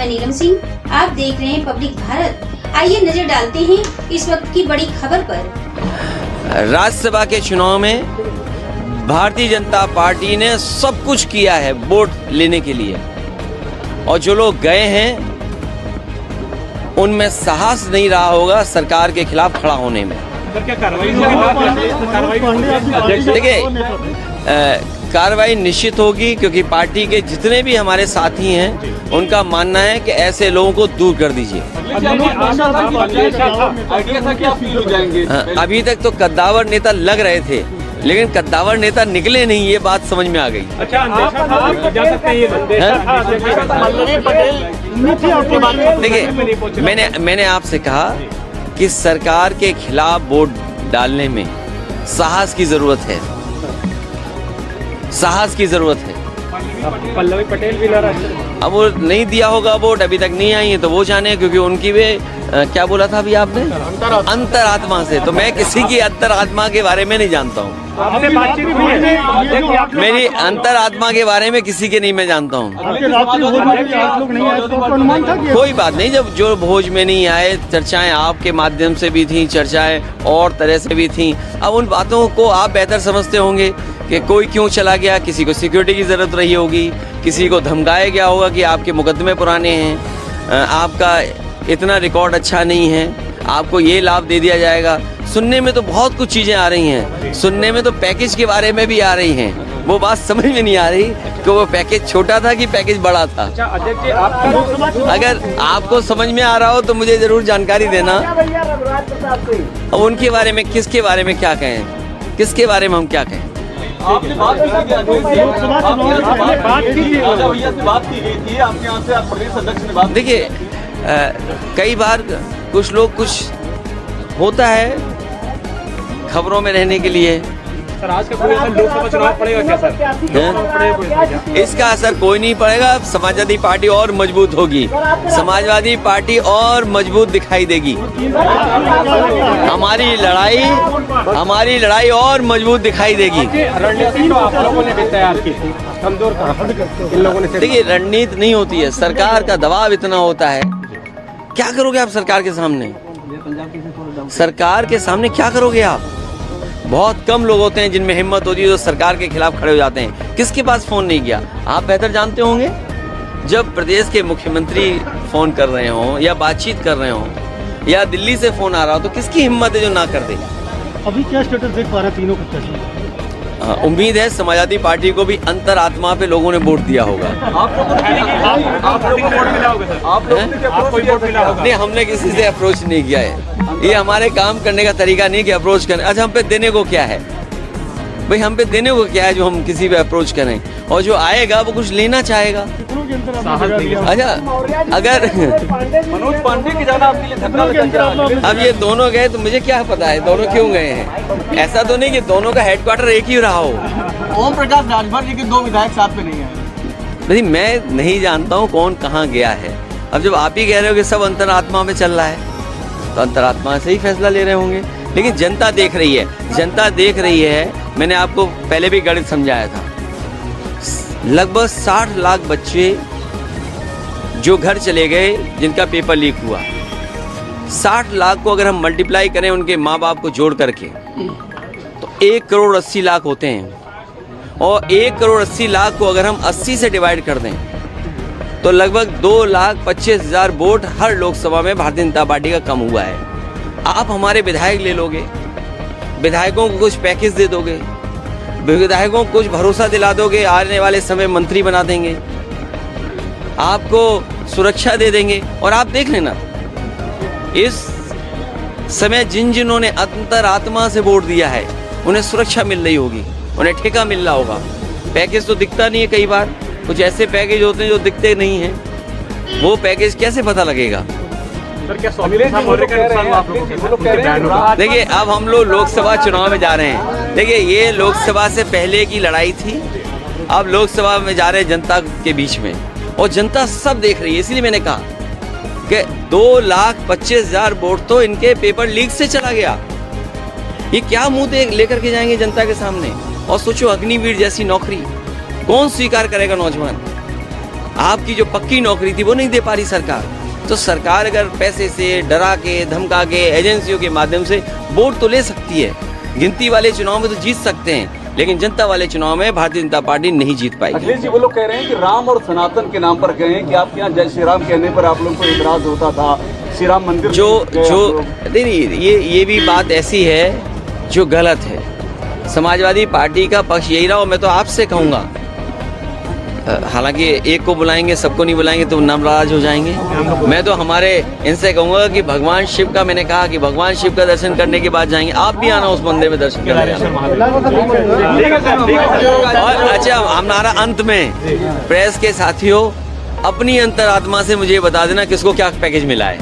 मैं नीलम सिंह, आप देख रहे हैं पब्लिक भारत। आइए नजर डालते हैं इस वक्त की बड़ी खबर पर। राज्यसभा के चुनाव में भारतीय जनता पार्टी ने सब कुछ किया है वोट लेने के लिए, और जो लोग गए हैं उनमें साहस नहीं रहा होगा सरकार के खिलाफ खड़ा होने में। देखिए, कार्रवाई निश्चित होगी, क्योंकि पार्टी के जितने भी हमारे साथी हैं उनका मानना है कि ऐसे लोगों को दूर कर दीजिए। अभी तक तो कद्दावर नेता लग रहे थे, लेकिन कद्दावर नेता निकले नहीं, ये बात समझ में आ गई। देखिए, मैंने आपसे कहा कि सरकार के खिलाफ वोट डालने में साहस की जरूरत है, साहस की जरूरत है। पल्लवी पटेल भी नाराज, अब वो नहीं दिया होगा वोट, अभी तक नहीं आई है, तो वो जाने, क्योंकि उनकी वे क्या बोला था अभी आपने, अंतरात्मा से। तो मैं किसी की अंतरात्मा के बारे में नहीं जानता हूँ, मेरी अंतरात्मा के बारे में किसी के नहीं मैं जानता हूँ। कोई बात नहीं, जब जो भोज में नहीं आए, चर्चाएं आपके माध्यम से भी थी, चर्चाएं और तरह से भी थी। अब उन बातों को आप बेहतर समझते होंगे कि कोई क्यों चला गया, किसी को सिक्योरिटी की जरूरत रही होगी, किसी को धमकाया गया होगा कि आपके मुकदमे पुराने हैं, आपका इतना रिकॉर्ड अच्छा नहीं है, आपको ये लाभ दे दिया जाएगा। सुनने में तो बहुत कुछ चीजें आ रही हैं, सुनने में तो पैकेज के बारे में भी आ रही हैं। वो बात समझ में नहीं आ रही कि वो पैकेज छोटा था कि पैकेज बड़ा था। अगर आपको समझ में आ रहा हो तो मुझे जरूर जानकारी देना। अब उनके बारे में, किसके बारे में क्या कहें, किसके बारे में हम क्या कहें। आपने बात की थी, आपके यहाँ से प्रदेश अध्यक्ष ने बात। देखिए, कई बार कुछ लोग, कुछ होता है खबरों में रहने के लिए। सर, आज का कोई असर लोकसभा चुनाव पड़ेगा क्या सर? इसका असर कोई नहीं पड़ेगा। समाजवादी पार्टी और मजबूत होगी, समाजवादी पार्टी और मजबूत दिखाई देगी। हमारी लड़ाई और मजबूत दिखाई देगी। रणनीति तो आप लोगों ने भी तैयार की थी, कमजोर इन लोगों ने। देखिए, रणनीति नहीं होती है, सरकार का दबाव इतना होता है। क्या करोगे आप सरकार के सामने? सरकार के सामने क्या करोगे आप? बहुत कम लोग होते हैं जिनमें हिम्मत होती है जो सरकार के खिलाफ खड़े हो जाते हैं। किसके पास फोन नहीं गया, आप बेहतर जानते होंगे। जब प्रदेश के मुख्यमंत्री फोन कर रहे हों या बातचीत कर रहे हों या दिल्ली से फोन आ रहा हो, तो किसकी हिम्मत है जो ना कर दे। अभी क्या स्टेटस देख पा रहे हैं तीनों का? उम्मीद है समाजवादी पार्टी को भी अंतरात्मा पे लोगों ने वोट दिया होगा। नहीं, हमने किसी से अप्रोच नहीं किया है। ये हमारे काम करने का तरीका नहीं कि अप्रोच करें। अच्छा, हम पे देने को क्या है भाई, हम पे देने को क्या है जो हम किसी पे अप्रोच करें? और जो आएगा वो कुछ लेना चाहेगा। अच्छा, अगर मनोज पांडे की ज्यादा आपके लिए धक्का लगा। अब ये दोनों गए तो मुझे क्या पता है दोनों क्यों गए हैं। ऐसा तो नहीं कि दोनों का हेडक्वार्टर एक ही रहा हो। ओम प्रकाश राजभर जी के 2 विधायक साथ में नहीं आए। नहीं, मैं नहीं जानता हूँ कौन कहाँ गया है। अब जब आप ही कह रहे हो कि सब अंतरात्मा में चल रहा है, तो अंतरात्मा से ही फैसला ले रहे होंगे। लेकिन जनता देख रही है, जनता देख रही है। मैंने आपको पहले भी गणित समझाया था। लगभग 60 लाख बच्चे जो घर चले गए, जिनका पेपर लीक हुआ, 60 लाख को अगर हम मल्टीप्लाई करें उनके माँ बाप को जोड़ करके, तो 1 करोड़ 80 लाख होते हैं। और 1 करोड़ 80 लाख को अगर हम 80 से डिवाइड कर दें तो लगभग 2,25,000 वोट हर लोकसभा में भारतीय जनता पार्टी का कम हुआ है। आप हमारे विधायक ले लोगे, विधायकों को कुछ पैकेज दे दोगे, विधायकों को कुछ भरोसा दिला दोगे, आने वाले समय मंत्री बना देंगे, आपको सुरक्षा दे देंगे, और आप देख लेना इस समय जिन्होंने अंतरात्मा से वोट दिया है उन्हें सुरक्षा मिल रही होगी, उन्हें ठेका मिल रहा होगा। पैकेज तो दिखता नहीं है, कई बार कुछ ऐसे पैकेज होते हैं जो दिखते नहीं हैं, वो पैकेज कैसे पता लगेगा? देखिए, अब हम लोग लोकसभा चुनाव में जा रहे हैं। देखिए, ये लोकसभा से पहले की लड़ाई थी, अब लोकसभा में जा रहे हैं जनता के बीच में, और जनता सब देख रही है। इसलिए मैंने कहा कि 2,25,000 वोट तो इनके पेपर लीक से चला गया। ये क्या मुंह लेकर के जाएंगे जनता के सामने? और सोचो, अग्निवीर जैसी नौकरी कौन स्वीकार करेगा? नौजवान आपकी जो पक्की नौकरी थी वो नहीं दे पा रही सरकार। तो सरकार अगर पैसे से डरा के धमका के एजेंसियों के माध्यम से वोट तो ले सकती है, गिनती वाले चुनाव में तो जीत सकते हैं, लेकिन जनता वाले चुनाव में भारतीय जनता पार्टी नहीं जीत पाएगी। अखिलेश जी वो लोग कह रहे हैं कि राम और सनातन के नाम पर कहें कि आपके यहाँ जय श्री राम कहने पर आप लोगों को इतराज होता था, श्री राम मंदिर नहीं, ये भी बात ऐसी है जो गलत है। समाजवादी पार्टी का पक्ष यही रहा, और मैं तो आपसे कहूँगा, हालांकि एक को बुलाएंगे सबको नहीं बुलाएंगे तो नाराज हो जाएंगे। मैं तो हमारे इनसे कहूँगा कि भगवान शिव का, मैंने कहा कि भगवान शिव का दर्शन करने के बाद जाएंगे, आप भी आना उस मंदिर में दर्शन करने। और अच्छा, हमारा अंत में प्रेस के साथियों, अपनी अंतरात्मा से मुझे बता देना किसको क्या पैकेज मिला है।